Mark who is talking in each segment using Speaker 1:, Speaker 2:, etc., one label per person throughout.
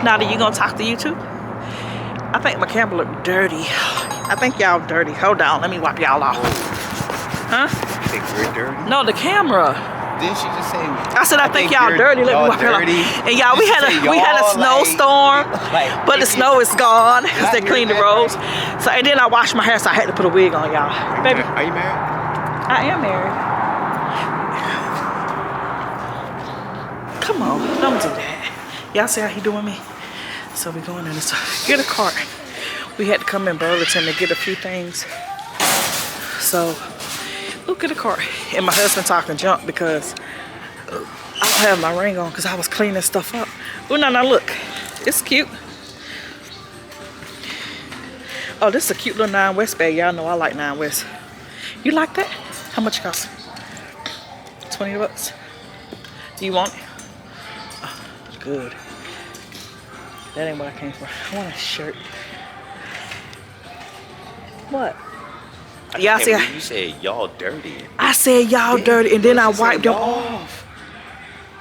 Speaker 1: Nada, you gonna talk to you too? I think my camera look dirty. I think y'all dirty. Hold on, let me wipe y'all off. Huh?
Speaker 2: You think we're dirty?
Speaker 1: No, the camera.
Speaker 2: Didn't she just say?
Speaker 1: I said I think y'all dirty. Let me wipe y'all off. And y'all, we had a snowstorm, but the snow is gone because they cleaned the roads. So and then I washed my hair, so I had to put a wig on, y'all. Baby,
Speaker 2: are you married?
Speaker 1: I am married. Come on, don't do that. Y'all see how he doing me? So we going in the store. Get a cart. We had to come in Burlington to get a few things. So, look at the cart. And my husband talking junk because I don't have my ring on because I was cleaning stuff up. Oh, no, look. It's cute. Oh, this is a cute little 9 West bag. Y'all know I like 9 West. You like that? How much it cost? 20 bucks. Do you want it? Oh, good. That ain't what I came for. I want a shirt. What? Y'all see?
Speaker 2: You said y'all dirty.
Speaker 1: I said y'all dirty, and then I wiped them off.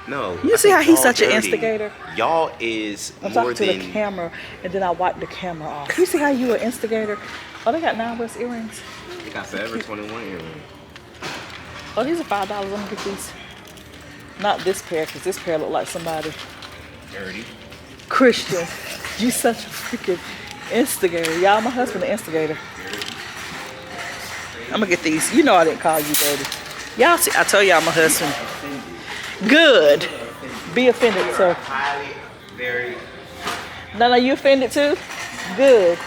Speaker 2: No.
Speaker 1: You see how he's such an instigator?
Speaker 2: Y'all is
Speaker 1: I'm
Speaker 2: more
Speaker 1: talking
Speaker 2: than
Speaker 1: to the camera, and then I wiped the camera off. You see how you an instigator? Oh, they got 9 West earrings.
Speaker 2: They got Forever 21 earrings.
Speaker 1: Oh, these are $5. I'm gonna get these. Not this pair, because this pair look like somebody
Speaker 2: Dirty.
Speaker 1: Christian. You such a freaking instigator. Y'all, my husband an instigator. I'm gonna get these. You know I didn't call you dirty. Y'all see, I tell y'all my husband. Good. Be offended, sir.
Speaker 2: Highly, very.
Speaker 1: No, you offended too? Good.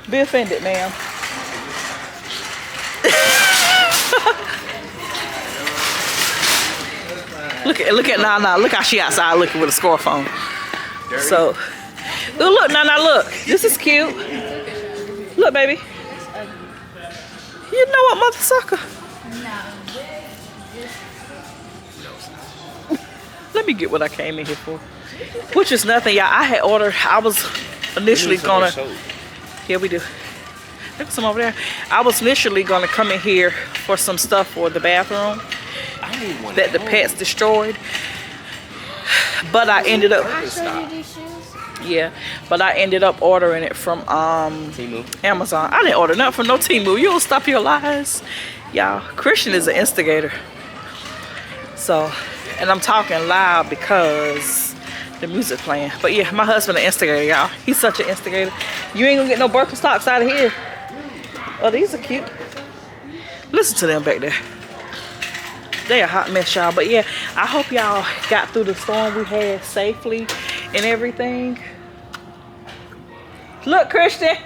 Speaker 1: Be offended, ma'am. look at Nana. Look how she outside looking with a scarf on.
Speaker 2: Dirty.
Speaker 1: So, oh, look, Nana, look. This is cute. Look, baby. You know what, mother sucker? Let me get what I came in here for. Which is nothing, y'all. I had ordered, I was initially gonna. Yeah, we do. There's some over there. I was initially gonna come in here for some stuff for the bathroom that the pets destroyed. But I ended up. Yeah, but I ended up ordering it from Amazon. I didn't order nothing from no Temu. You don't stop your lies. Y'all, Christian is an instigator. So, and I'm talking loud because the music playing. But yeah, my husband an instigator, y'all. He's such an instigator. You ain't gonna get no Birkenstocks out of here. Oh, these are cute. Listen to them back there. They a hot mess, y'all. But yeah, I hope y'all got through the storm we had safely and everything. Look, Christian,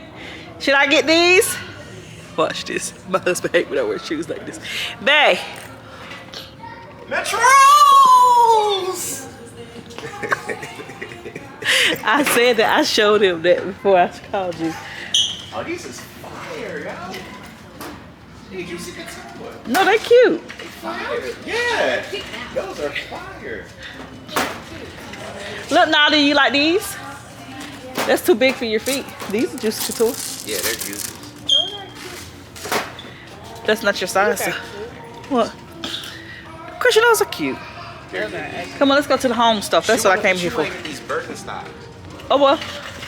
Speaker 1: should I get these? Watch this. My husband hates when I wear shoes like this. Bae.
Speaker 2: Metros!
Speaker 1: I said that. I showed him that before I called you.
Speaker 2: Oh, these is fire, y'all. Did you see the two?
Speaker 1: No, they cute.
Speaker 2: Fire. Yeah. Those are fire.
Speaker 1: Look, Nada, you like these? That's too big for your feet. These are just couture.
Speaker 2: Yeah, they're beautiful.
Speaker 1: That's not your size. So. What? Christian, those are cute. Come on, let's go to the home stuff. That's what I came here for.
Speaker 2: These Birkenstocks.
Speaker 1: Oh, well,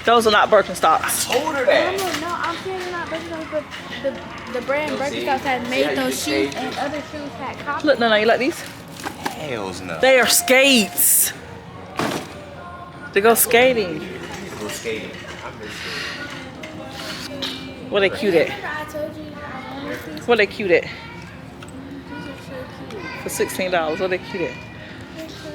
Speaker 1: those are not Birkenstocks.
Speaker 2: I told her that.
Speaker 3: No, I'm saying not Birkenstocks, but the brand Birkenstocks had made those shoes and other shoes had copies.
Speaker 1: Look, no, you like these?
Speaker 2: Hells no.
Speaker 1: They are skates. They go skating.
Speaker 2: Go skating.
Speaker 1: What they cute at?
Speaker 3: I told you.
Speaker 1: What they cute at?
Speaker 3: These are so cute.
Speaker 1: For $16. What they cute at?
Speaker 3: They're so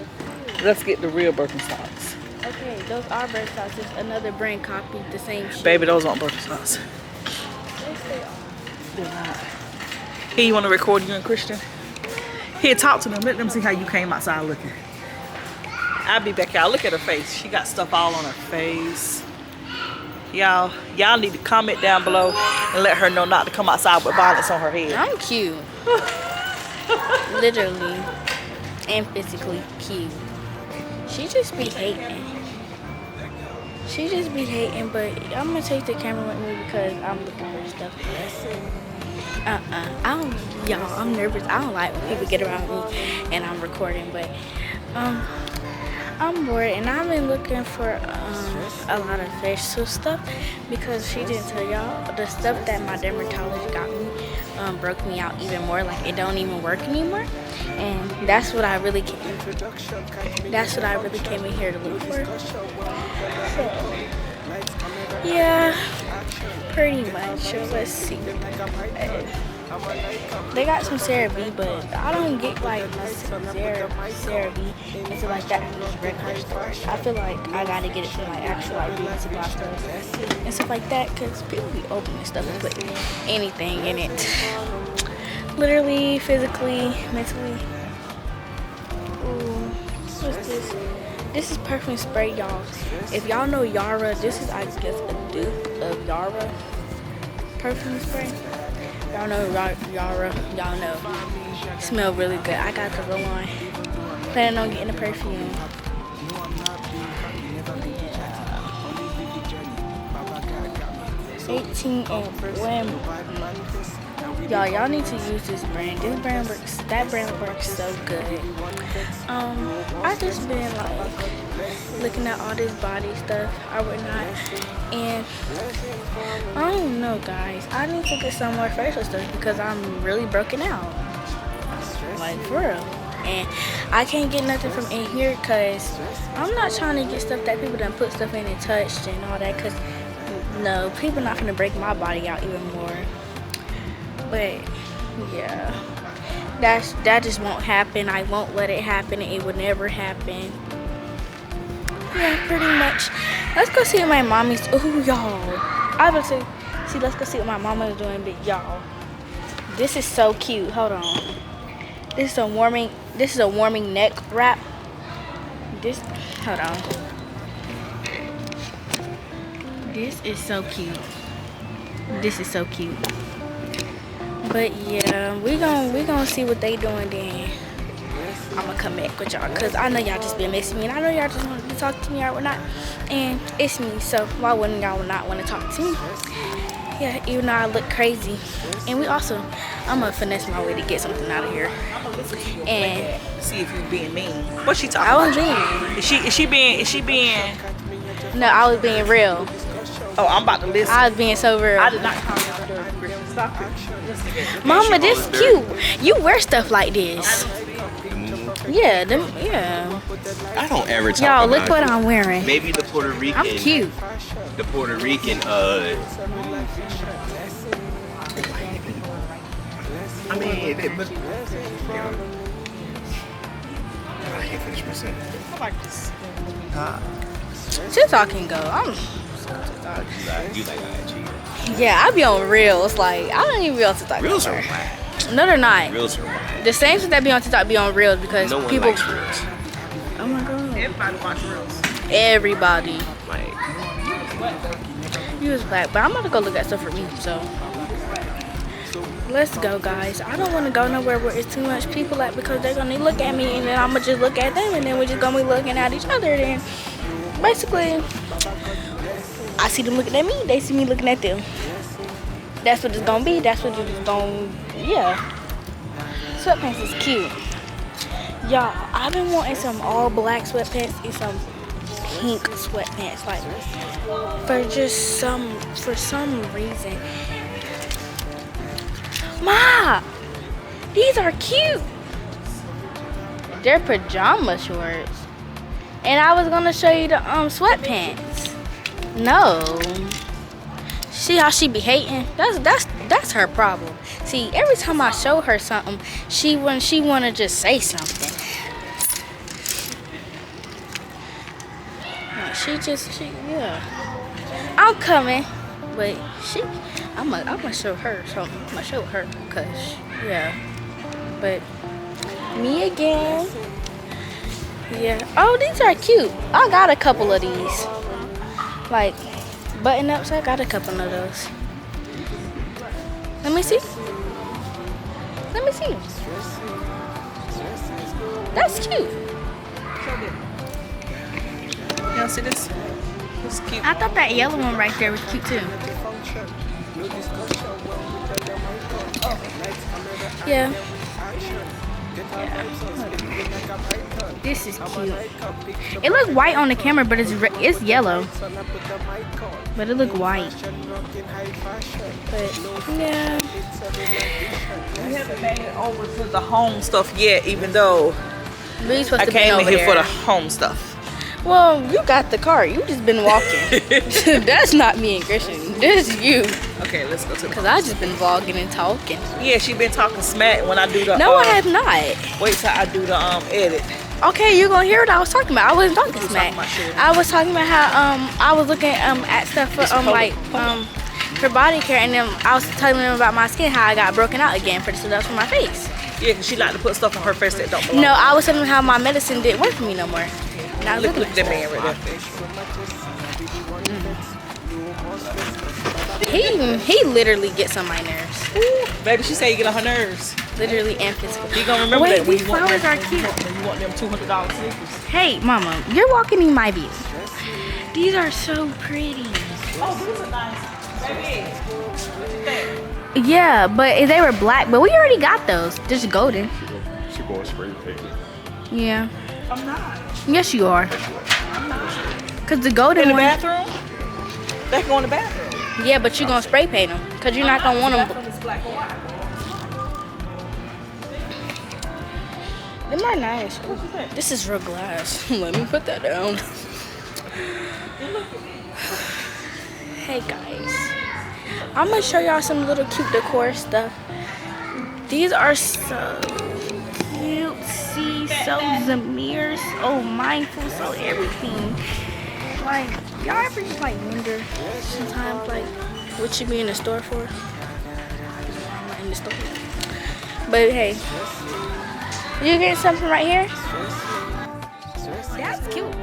Speaker 3: cute.
Speaker 1: Let's get the real Birkenstocks.
Speaker 3: Okay, those are Birkenstocks. Just another brand copied the same shoe.
Speaker 1: Baby, those aren't Birkenstocks.
Speaker 3: Yes, they are.
Speaker 1: They're not. Here, you want to record you and Christian? Here, talk to them. Let them see how you came outside looking. I'll be back, y'all. Look at her face. She got stuff all on her face. Y'all need to comment down below and let her know not to come outside with violence on her head.
Speaker 3: I'm cute. Literally and physically cute. She just be hating. She just be hating, but I'm gonna take the camera with me because I'm looking for stuff. I'm nervous. I don't like when people get around me and I'm recording, but I'm bored, and I've been looking for a lot of facial stuff because she didn't tell y'all the stuff that my dermatologist got me broke me out even more. Like it don't even work anymore, and that's what I really came in here to look for. So, yeah, pretty much. Let's see. They got some CeraVe, but I don't get like CeraVe and stuff like that from just regular stores. I feel like I gotta get it from like actual like beauty supply stores and stuff like that, because people be opening stuff and putting anything in it. Literally, physically, mentally. Ooh, what's this? This is perfume spray, y'all. If y'all know Yara, this is I guess a dupe of Yara perfume spray. Y'all know Yara, y'all know. Smell really good. I got the roll on. Planning on getting the perfume. Yeah. 18 and Blim. Y'all need to use this brand. This brand works. That brand works so good. I just been like looking at all this body stuff or whatnot, and I don't know, guys. I need to get some more facial stuff because I'm really broken out, like for real. And I can't get nothing from in here because I'm not trying to get stuff that people done put stuff in and touched and all that, because no, people not gonna break my body out even more. But yeah, that just won't happen. I won't let it happen. It would never happen. Yeah, pretty much. Let's go see what my mommy's. Ooh, y'all. I was about to see. Let's go see what my mama is doing. But y'all, this is so cute. Hold on. This is a warming neck wrap. Hold on. This is so cute. This is so cute. But yeah, we gonna see what they doing then. I'm gonna come back with y'all because I know y'all just been missing me, and I know y'all just want to talk to me or whatnot, and it's me, so why wouldn't y'all not want to talk to me? Yeah, even though I look crazy. And I'm gonna finesse my way to get something out of here. And
Speaker 1: see if you being mean. What's she talking
Speaker 3: I was
Speaker 1: about?
Speaker 3: being.
Speaker 1: Is she being?
Speaker 3: No, I was being real.
Speaker 1: Oh, I'm about to listen.
Speaker 3: I was being so real.
Speaker 1: I did not call you Stop it.
Speaker 3: Mama, this cute. You wear stuff like this. Yeah,
Speaker 2: I don't ever talk
Speaker 3: y'all,
Speaker 2: about
Speaker 3: look what I'm wearing.
Speaker 2: Maybe the Puerto Rican.
Speaker 3: I'm cute.
Speaker 2: The Puerto Rican, I mean, I can't finish my sentence.
Speaker 1: I like this.
Speaker 3: TikTok can go.
Speaker 2: You like IG?
Speaker 3: Yeah, I be on Reels. Like, I don't even be on TikTok.
Speaker 2: Reels are
Speaker 3: no more.
Speaker 2: whack.
Speaker 3: No, they're not.
Speaker 2: Reels are whack.
Speaker 3: The same thing that be on TikTok be on Reels because
Speaker 2: No one
Speaker 3: people.
Speaker 2: likes Reels.
Speaker 3: Oh my god.
Speaker 1: Everybody watch Reels.
Speaker 3: Everybody.
Speaker 2: Like,
Speaker 3: You was black, but I'm about to go look at stuff for me. So let's go, guys. I don't want to go nowhere where it's too much people at because they're gonna look at me and then I'm gonna just look at them and then we're just gonna be looking at each other. Then basically, I see them looking at me, they see me looking at them. That's what it's gonna be. That's what it's gonna. Yeah. Sweatpants is cute. Y'all, I've been wanting some all black sweatpants and some pink sweatpants, like for some reason. Ma, these are cute. They're pajama shorts, and I was gonna show you the sweatpants. No, see how she be hating? That's her problem. See, every time I show her something, she wanna just say something. Yeah. I'm coming, but I'm gonna show her something. I'm gonna show her, cause yeah. But me again. Yeah. Oh, these are cute. I got a couple of these. Like button ups. I got a couple of those. Let me see. Let me see. That's cute.
Speaker 1: You don't see this? It's cute.
Speaker 3: I thought that yellow one right there was cute too. Yeah. This is cute. It look white on the camera, but it's yellow. But it look white. But yeah.
Speaker 1: We haven't made it over to the home stuff yet, even though
Speaker 3: We supposed
Speaker 1: I
Speaker 3: to be
Speaker 1: came in
Speaker 3: over
Speaker 1: here
Speaker 3: there.
Speaker 1: for the home stuff.
Speaker 3: Well, you got the car. You just been walking. That's not me and Christian. This is you.
Speaker 1: Okay, let's go to the
Speaker 3: Cause I just been vlogging and talking.
Speaker 1: Yeah, she been talking smack when I do the
Speaker 3: No, I have not.
Speaker 1: wait till I do the edit.
Speaker 3: Okay, you're gonna hear what I was talking about. I wasn't talking
Speaker 1: You was
Speaker 3: smack.
Speaker 1: talking about shit.
Speaker 3: I was talking about how I was looking at stuff for for body care, and then I was telling them about my skin, how I got broken out again for the stuff for my face.
Speaker 1: Yeah, cause she like to put stuff on her face that don't belong.
Speaker 3: No, I was telling them how my medicine didn't work for me no more. Now
Speaker 1: Look at that man right there.
Speaker 3: He literally gets on my nerves.
Speaker 1: Ooh, baby, she say you get on her nerves.
Speaker 3: Literally and physically.
Speaker 1: You gonna remember
Speaker 3: Wait,
Speaker 1: that when
Speaker 3: these
Speaker 1: you want
Speaker 3: flowers
Speaker 1: them,
Speaker 3: are cute.
Speaker 1: when you want them $200 sneakers.
Speaker 3: Hey, mama, you're walking in my view. These are so pretty.
Speaker 1: Oh, these are nice. Baby.
Speaker 3: Yeah, but they were black, but we already got those. Just golden.
Speaker 2: She going spray paint.
Speaker 3: Yeah.
Speaker 1: I'm not.
Speaker 3: Yes, you are.
Speaker 1: I'm not.
Speaker 3: Cause the golden
Speaker 1: In the
Speaker 3: one.
Speaker 1: bathroom? They can go in the bathroom.
Speaker 3: Yeah, but you're gonna spray paint them. Cause you're not gonna want them.
Speaker 1: Bathroom is black and white.
Speaker 3: Them are nice. This is real glass. Let me put that down. Hey guys, I'm gonna show y'all some little cute decor stuff. These are so cutesy, so Zamir, so mindful, so everything. Like, y'all ever just like wonder sometimes like what you be in the store for? I'm not in the store. But hey, you getting something right here? That's cute.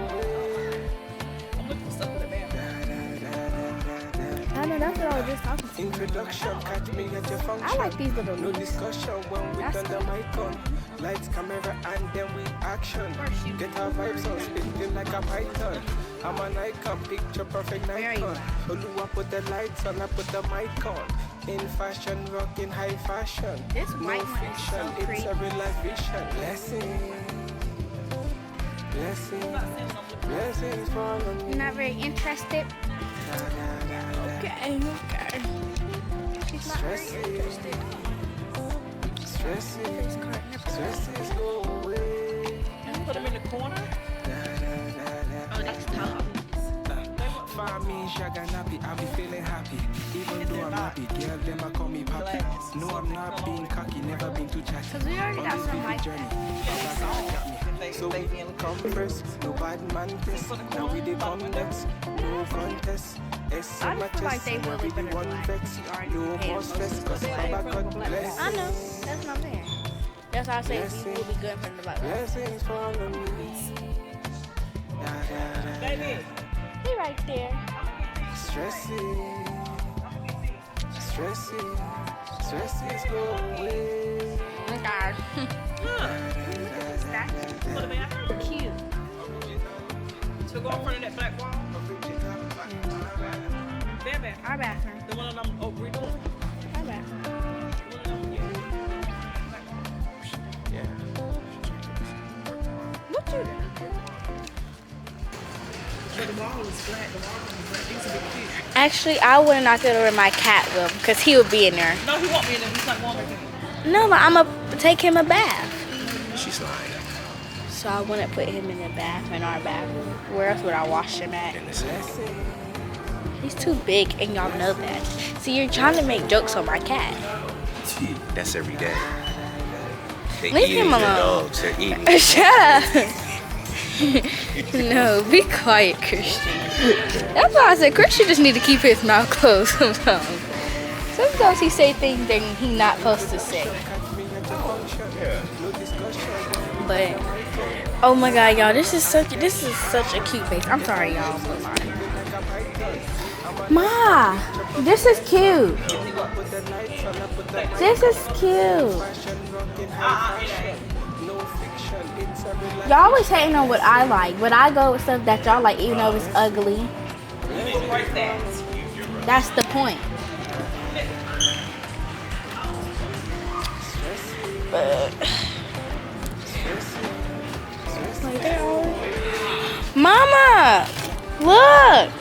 Speaker 3: I know, that's what I was just talking to.
Speaker 4: Introduction, catch me at your function.
Speaker 3: I like these little
Speaker 4: No
Speaker 3: leaves.
Speaker 4: discussion when we
Speaker 3: That's
Speaker 4: turn the mic on. Lights, camera, and then we action. Get our vibes on, spitting like a python. I'm an icon, picture perfect
Speaker 3: Where are you?
Speaker 4: icon. Olu, I put the lights on, I put the mic on. In fashion, rocking high fashion.
Speaker 3: This
Speaker 4: No
Speaker 3: white one is
Speaker 4: fiction,
Speaker 3: so
Speaker 4: it's
Speaker 3: pretty.
Speaker 4: a real life vision. Blessings follow me.
Speaker 3: Not very interested. Okay. She's not very interested. This card never-
Speaker 4: Stresses go away.
Speaker 1: Put them in the corner.
Speaker 3: Oh, that's tough.
Speaker 4: For me, Shagga Nappy, I'll be feeling happy. Even though I'm happy, girl, them a call me papi. No, I'm not being cocky, never been too chatty.
Speaker 3: Cause we already got
Speaker 4: On this
Speaker 3: some
Speaker 4: vivid
Speaker 3: like
Speaker 4: journey,
Speaker 3: that.
Speaker 4: so we come first, no bad man test. Now we the context, no contest.
Speaker 3: I just feel like they will look better
Speaker 4: one
Speaker 3: black.
Speaker 4: vex.
Speaker 3: You already
Speaker 4: No
Speaker 3: paid
Speaker 4: more
Speaker 3: most
Speaker 4: stress,
Speaker 3: of the
Speaker 4: cause
Speaker 3: black.
Speaker 4: Baba got blessings.
Speaker 3: I know. That's what I'm saying. That's why I say these will be good for the black.
Speaker 4: Blessings follow me.
Speaker 1: Baby.
Speaker 3: He right there.
Speaker 4: Stresses go away.
Speaker 3: Okay.
Speaker 1: For the bathroom.
Speaker 3: Cute.
Speaker 1: To go in front of that black wall. Their bathroom.
Speaker 3: Our bathroom.
Speaker 1: The one that I'm redoing.
Speaker 3: Our bathroom. What you doing?
Speaker 1: The wall is black. The wall is black. These are big kids.
Speaker 3: Actually, I would have knocked it over my cat will, because he would be in there.
Speaker 1: No, he won't be in there. He's not going back in.
Speaker 3: No, but I'm going to take him a bath.
Speaker 2: She's lying.
Speaker 3: So I want to put him in the bath, in our bathroom. Where else would I wash him at?
Speaker 2: In the sack.
Speaker 3: He's too big, and y'all know that. See, you're trying to make jokes on my cat.
Speaker 2: That's every day. They
Speaker 3: Leave
Speaker 2: eating
Speaker 3: him
Speaker 2: the
Speaker 3: alone.
Speaker 2: dogs. They're eating.
Speaker 3: Shut up. No, be quiet, Christian. That's why I said Christian just need to keep his mouth closed sometimes. Sometimes he say things that he not supposed to say. But oh my God, y'all, this is such a cute face. I'm sorry, y'all. Ma, this is cute. This is cute. Y'all always hating on what I like, but I go with stuff that y'all like, even though it's ugly. That's the point. But Mama, look.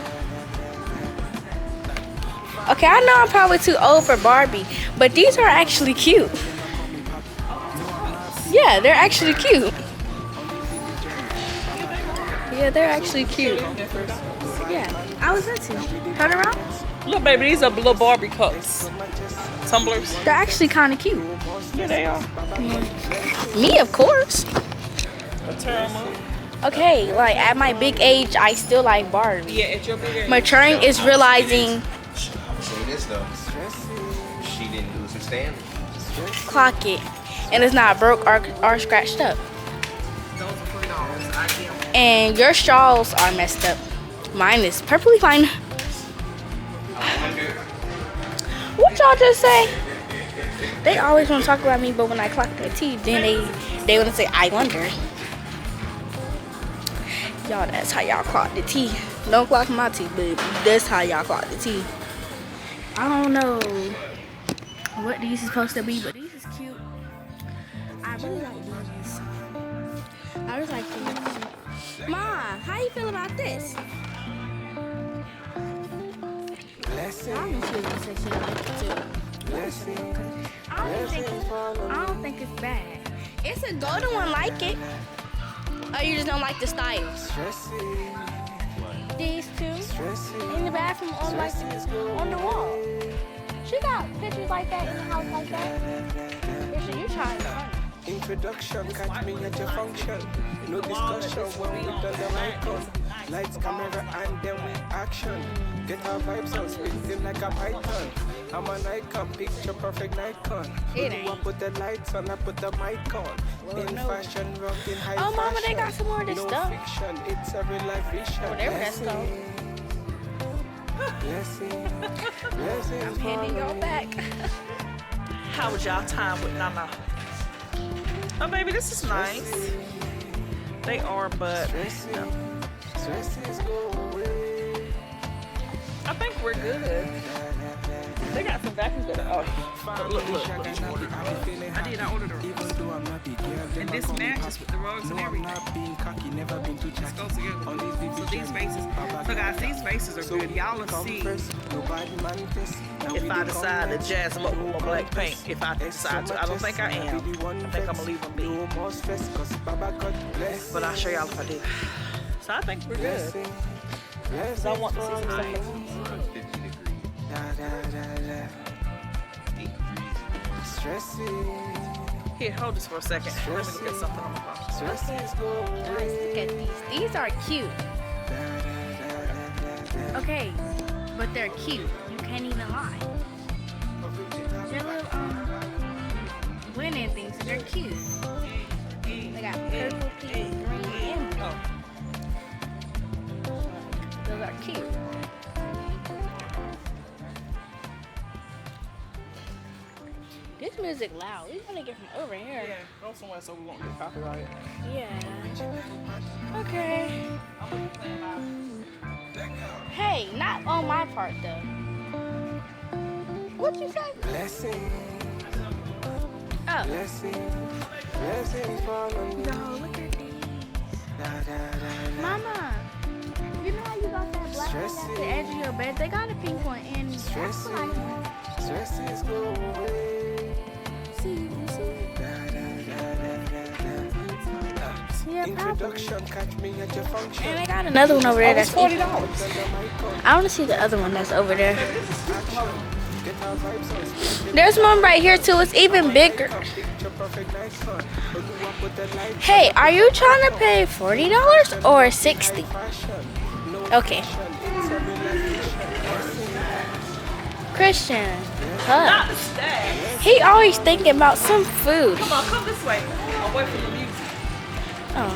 Speaker 3: Okay, I know I'm probably too old for Barbie, but these are actually cute. Yeah, they're actually cute. Yeah, they're actually cute. Yeah, I was into. Turn around.
Speaker 1: Look, baby, these are little Barbie cups. Tumblers.
Speaker 3: They're actually kind of cute.
Speaker 1: Yeah, they are.
Speaker 3: Me, of course.
Speaker 1: Turn them up.
Speaker 3: Okay, like at my big age, I still like Barbie.
Speaker 1: Yeah, at your big age.
Speaker 3: Maturing is realizing.
Speaker 2: Say this though. She didn't lose her standing.
Speaker 3: Clock it, and it's not broke or scratched up.
Speaker 1: Those are $3. I get them.
Speaker 3: And your straws are messed up. Mine is perfectly fine. What y'all just say? They always want to talk about me, but when I clock their teeth, then they want to say, I wonder. Y'all, that's how y'all clock the teeth. Don't clock my teeth, but that's how y'all clock the teeth. I don't know what these is supposed to be, but these is cute. I really like these. I just like these. Mom, how you feel about this? I don't think it's bad. It's a golden one like it. Oh, you just don't like the style. These two in the bathroom on like on the wall. She got pictures like that in the house like that. Yeah, so you try it.
Speaker 4: Introduction, catch me at your function. No discussion when we done the mic on. Lights, camera, and then we action. Get our vibes on, spit them like a python. I'm an icon, picture perfect Nikon.
Speaker 3: It
Speaker 4: I
Speaker 3: ain't.
Speaker 4: put the lights on, I put the mic on. In fashion, rock in high
Speaker 3: Oh, Mama,
Speaker 4: fashion.
Speaker 3: they got some more of this
Speaker 4: No
Speaker 3: stuff.
Speaker 4: fiction, it's a real life vision.
Speaker 3: Whatever that's called. I'm handing y'all back.
Speaker 1: How was y'all time with Nana? Oh, baby, this is nice. They are, but I think we're good. They got some vacuums that are. Oh, look. I ordered them. And this matches with the rugs and everything. This goes together. So these vases. So guys, these vases are good. Y'all will see if I decide to jazz them up with more black paint. If I decide to. I don't think I am. I think I'm going to leave them be. But I'll show y'all if I do. So I think we're good. Because I want to see some stuff.
Speaker 2: 50 degrees.
Speaker 1: Here, hold this for a second. Let me look at something on my phone.
Speaker 3: Guys, look at these. These are cute. Okay, but they're cute. You can't even lie. They're little winning things. They're cute. They got purple, pink, green, and blue. Those are cute. This music loud. We want to get from over here.
Speaker 1: Yeah, go somewhere so we won't get copyrighted.
Speaker 3: Yeah. Okay. Hey, not on my part though. What'd you say? Oh. No, look at these. Mama, you know how you got that black one at the edge of your bed? They got a pink one and that's what I want. See? Yeah,
Speaker 4: Introduction, catch me at your function.
Speaker 3: and I got another one over there that's
Speaker 1: $40.
Speaker 3: I want to see the other one that's over there. There's one right here too. It's even bigger. Hey, are you trying to pay $40 or $60? Okay. Christian, huh?
Speaker 1: Not the stag.
Speaker 3: He always thinking about some food.
Speaker 1: Come on, come this way. Away from the music.
Speaker 3: Oh,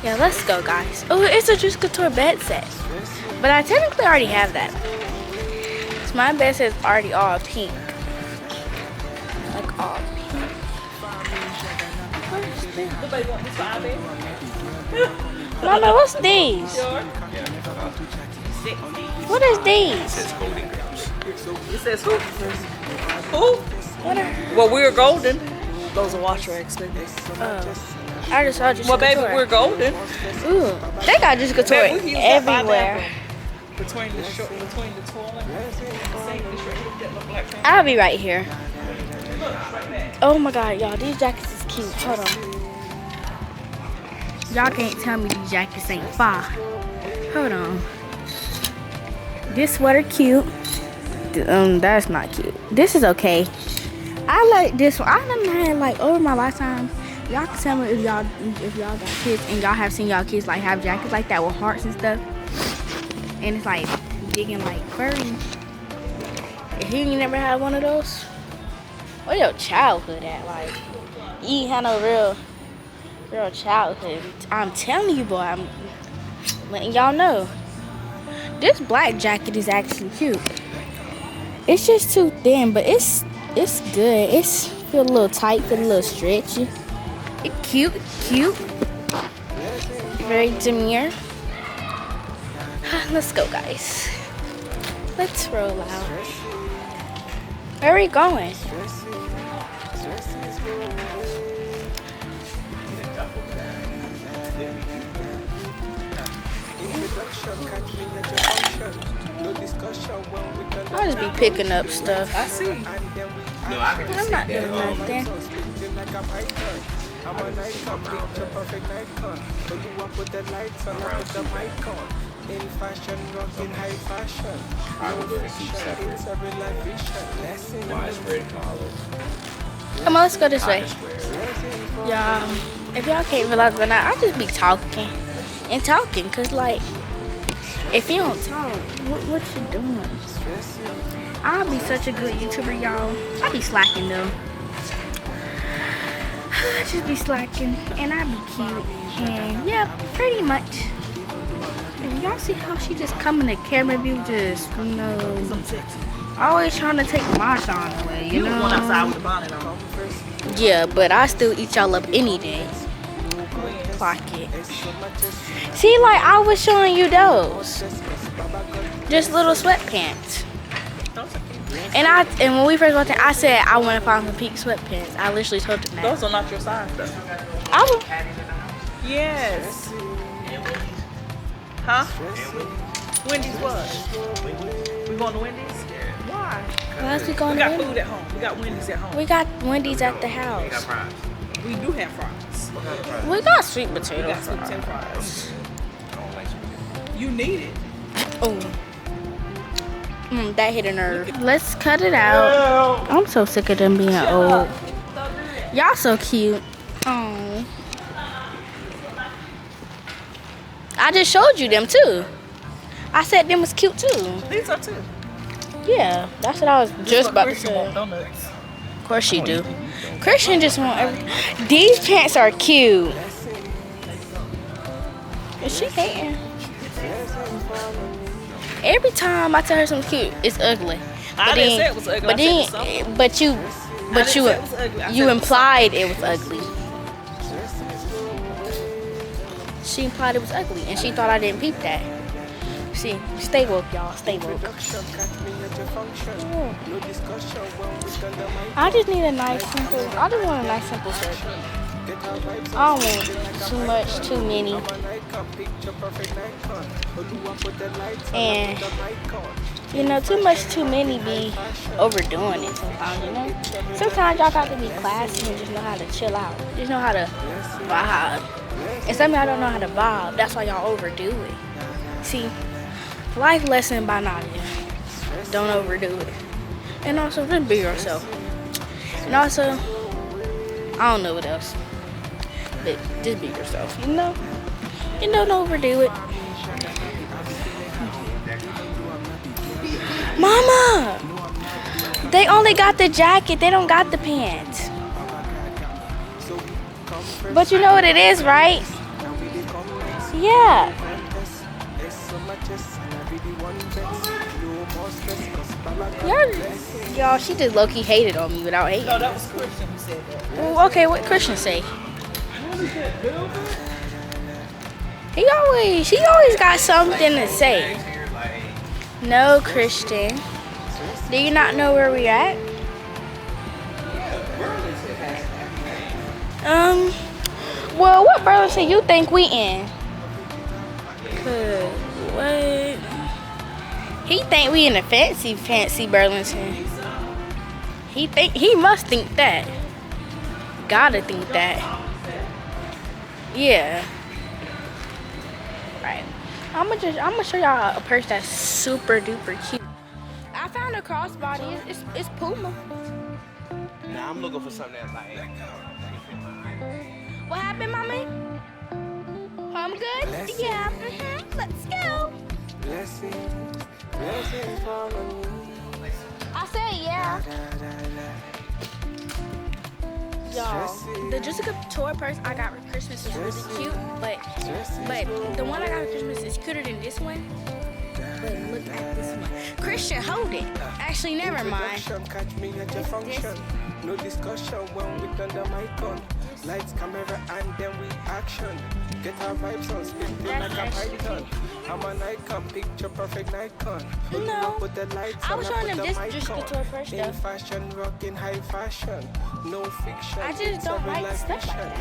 Speaker 3: yeah. Let's go, guys. Oh, it's a Juice Couture bed set, but I technically already have that. So my bed set is already all pink, like all pink.
Speaker 1: Nobody want this side bed?
Speaker 3: Mama, what's these?
Speaker 1: Sure.
Speaker 3: What is these?
Speaker 2: It's Golden Girls.
Speaker 1: It says who? Who?
Speaker 3: What are?
Speaker 1: Well, we're golden. Those are wash rags, baby.
Speaker 3: Oh, I just saw just
Speaker 1: Well, baby, we're golden.
Speaker 3: Ooh, they got just couture
Speaker 1: Baby, we can use that five
Speaker 3: everywhere.
Speaker 1: bathroom. Between the toilet and the sink, this right here, that little black
Speaker 3: I'll be right here. Oh my god, y'all, these jackets is cute. Hold on. Y'all can't tell me these jackets ain't fire. Hold on. This sweater cute. That's not cute. This is okay. I like this one. I done had like over my lifetime. Y'all can tell me if y'all got kids and y'all have seen y'all kids like have jackets like that with hearts and stuff. And it's like digging like furry. If you ain't never had one of those, where your childhood at? Like, you ain't had no real childhood. I'm telling you, boy, I'm letting y'all know. This black jacket is actually cute. It's just too thin, but it's good. It's feel a little tight, feel a little stretchy. It's cute. Very demure. Let's go, guys. Let's roll out. Where are we going? I'll just be picking up stuff.
Speaker 1: I see.
Speaker 2: No, I can just
Speaker 3: I'm
Speaker 2: see
Speaker 3: not
Speaker 2: that.
Speaker 3: doing nothing.
Speaker 4: I'm a icon, picture perfect icon. But you want put the lights on, I put the mic on. In fashion, rocking high fashion.
Speaker 2: I would keep separate.
Speaker 4: It's a real life vision. Lesson.
Speaker 2: Widespread collar.
Speaker 3: Come on, let's go this way.
Speaker 2: I swear.
Speaker 3: Y'all, if y'all can't realize by now, I just be talking and talking. Cause like, if you don't talk, what you doing? I'll be such a good YouTuber, y'all. I be slacking though. I just be slacking and I be cute. And yeah, pretty much. And y'all see how she just come in the camera view, just, you know, always trying to take my shine away, you know?
Speaker 1: One outside with the bonnet on.
Speaker 3: Yeah, but I still eat y'all up any day. Clock it. See, like I was showing you those. Just little sweatpants. And when we first went there, I said I want to find some pink sweatpants. I literally told them that.
Speaker 1: Those are not your size, though.
Speaker 3: I was,
Speaker 1: Yes. Huh? Wendy's what? We going to Wendy's? Why?
Speaker 3: Why is we
Speaker 1: We
Speaker 3: going
Speaker 1: got
Speaker 3: to
Speaker 1: food at home. We got Wendy's at home.
Speaker 3: We got Wendy's at the house.
Speaker 1: We do have fries.
Speaker 3: We got sweet
Speaker 1: We
Speaker 3: potato
Speaker 1: got sweet potato
Speaker 3: fries.
Speaker 1: fries. You need it.
Speaker 3: Oh. That hit a nerve. Let's cut it out. I'm so sick of them being old. Y'all so cute. Oh. I just showed you them too. I said them was cute too.
Speaker 1: These are too.
Speaker 3: Yeah, that's what I was just about to
Speaker 1: Christian
Speaker 3: say.
Speaker 1: want donuts.
Speaker 3: Of course she do. Christian just want everything. These pants are cute. Is she hating? Every time I tell her something cute, it's ugly.
Speaker 1: I didn't say it was ugly.
Speaker 3: But
Speaker 1: I said it's something.
Speaker 3: then, but you
Speaker 1: didn't say it was ugly. I
Speaker 3: you
Speaker 1: said it was
Speaker 3: implied it was ugly. She implied it was ugly, and she thought I didn't peep that. See, stay woke, y'all. Stay woke. I just need a nice simple. I just want a nice simple shirt. I don't want too much, too many. And you know, too much, too many be overdoing it sometimes. You know, sometimes y'all got to be classy and just know how to chill out. Just know how to vibe. And some of y'all don't know how to vibe. That's why y'all overdo it. See, life lesson by Nadia. Don't overdo it. And also, just be yourself. And also, I don't know what else. But just be yourself, you know? And don't overdo it. Mama! They only got the jacket. They don't got the pants. But you know what it is, right? Yeah. Y'all, she just low-key hated on me without hating.
Speaker 1: No, that was Christian who said that.
Speaker 3: Well, okay, what Christian say? He always got something to say. No, Christian. Do you not know where we at? Well, what Burlington you think we in? What? He think we in a fancy Burlington. He must think that. Gotta think that. Yeah. Right. I'm gonna show y'all a purse that's super duper cute. I found a crossbody. It's Puma.
Speaker 2: Nah, I'm looking for something that's like.
Speaker 3: What happened, mommy? I'm good. Yeah. Let's go. I said yeah. Y'all, the Jessica toy purse I got for Christmas is really cute, but the one I got for Christmas is cuter than this one. But look at this one. Christian, hold it. Actually, never mind.
Speaker 4: Catch me at your function. No discussion when we turn the mic on. Lights, camera, and then we action. Get our vibes on, spin like a python. I'm an icon, picture perfect Nikon.
Speaker 3: No,
Speaker 4: Put the lights
Speaker 3: I was
Speaker 4: on,
Speaker 3: showing
Speaker 4: I
Speaker 3: them
Speaker 4: put
Speaker 3: this
Speaker 4: the mic
Speaker 3: Jessica
Speaker 4: on.
Speaker 3: toy purse
Speaker 4: In
Speaker 3: stuff.
Speaker 4: fashion, rocking high fashion. No fiction.
Speaker 3: I just don't like stuff like that.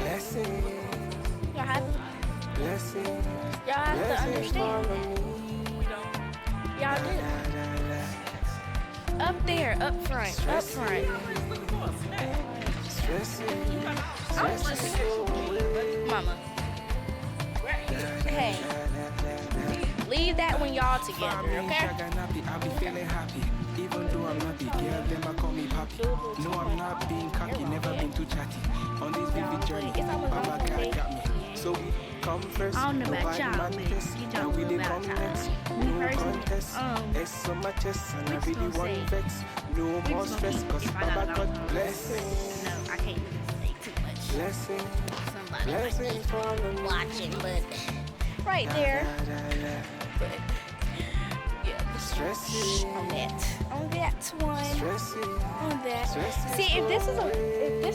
Speaker 4: Blessing,
Speaker 3: Y'all have to understand. Y'all do. Up there, up front. Mama. Hey. Leave that when y'all together, okay?
Speaker 4: I'll be feeling happy. Even though I'm not the girl, them I call me papi. No, I'm not being cocky, never been too chatty. On this vivid journey, Baba God got me. So we come first,
Speaker 3: I don't know about
Speaker 4: nobody
Speaker 3: y'all,
Speaker 4: man
Speaker 3: but
Speaker 4: test.
Speaker 3: you
Speaker 4: Now
Speaker 3: don't
Speaker 4: we
Speaker 3: know
Speaker 4: dey
Speaker 3: about
Speaker 4: come
Speaker 3: y'all.
Speaker 4: next,
Speaker 3: Me
Speaker 4: no
Speaker 3: personally,
Speaker 4: contest. It's on my chest, and I really
Speaker 3: gonna
Speaker 4: want
Speaker 3: say,
Speaker 4: vex. No more stress, cause
Speaker 3: if I
Speaker 4: Baba
Speaker 3: gotta
Speaker 4: got
Speaker 3: go.
Speaker 4: blessing.
Speaker 3: No, I can't really say too much.
Speaker 4: Blessing,
Speaker 3: Somebody might
Speaker 4: blessing
Speaker 3: be
Speaker 4: follow me.
Speaker 3: watching, but right there. But yeah,
Speaker 4: Stressing,
Speaker 3: on that one.
Speaker 4: stressing,
Speaker 3: On that.
Speaker 4: stressing.
Speaker 3: See, if this